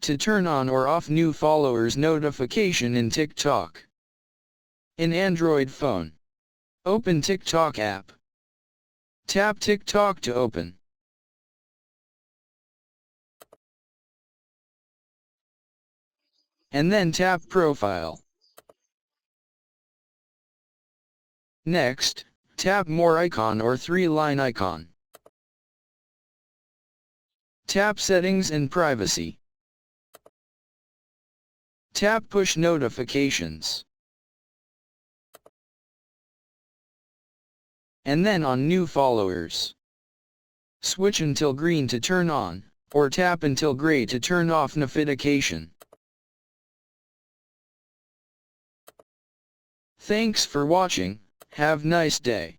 To turn on or off new followers notification in TikTok. In Android phone. Open TikTok app. Tap TikTok to open. And then tap Profile. Next, tap More icon or 3-line icon. Tap Settings and Privacy. Tap Push Notifications. And then on New Followers. Switch until green to turn on, or tap until gray to turn off notification. Thanks for watching, have nice day.